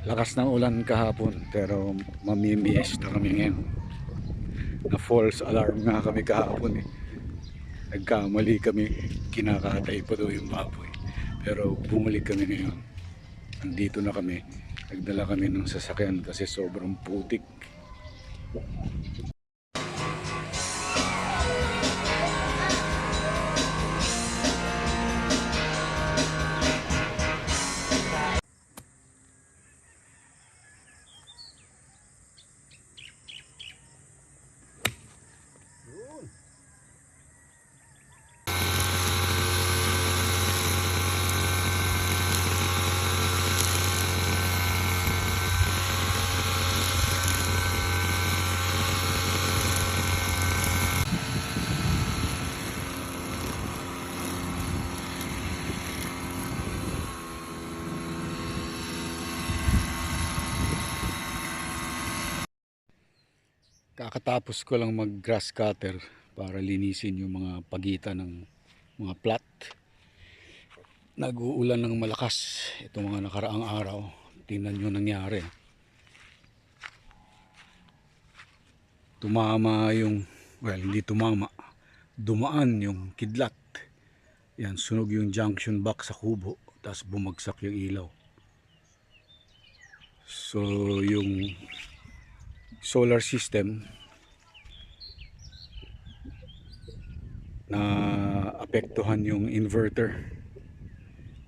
Lakas ng ulan kahapon pero mamimiesta kami ngayon. Na false alarm nga kami kahapon eh. Nagkamali kami, kinakatay pa daw yung baboy. Pero bumalik kami ngayon. Nandito na kami. Nagdala kami ng sasakyan kasi sobrang putik. Kakatapos ko lang mag grass cutter para linisin yung mga pagitan ng mga plat. Nag-uulan ng malakas itong mga nakaraang araw. Tingnan nyo nangyari. Tumama yung, well, hindi tumama, dumaan yung kidlat. Yan, sunog yung junction box sa kubo, tapos bumagsak yung ilaw. So yung solar system na apektuhan yung inverter,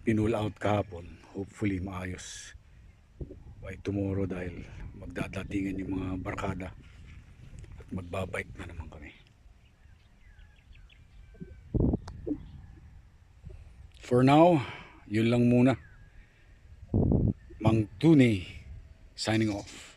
pinull out kahapon. Hopefully maayos by tomorrow dahil magdadatingan yung mga barkada at magbabike na naman kami. For now, yun lang muna. Mang Tuni signing off.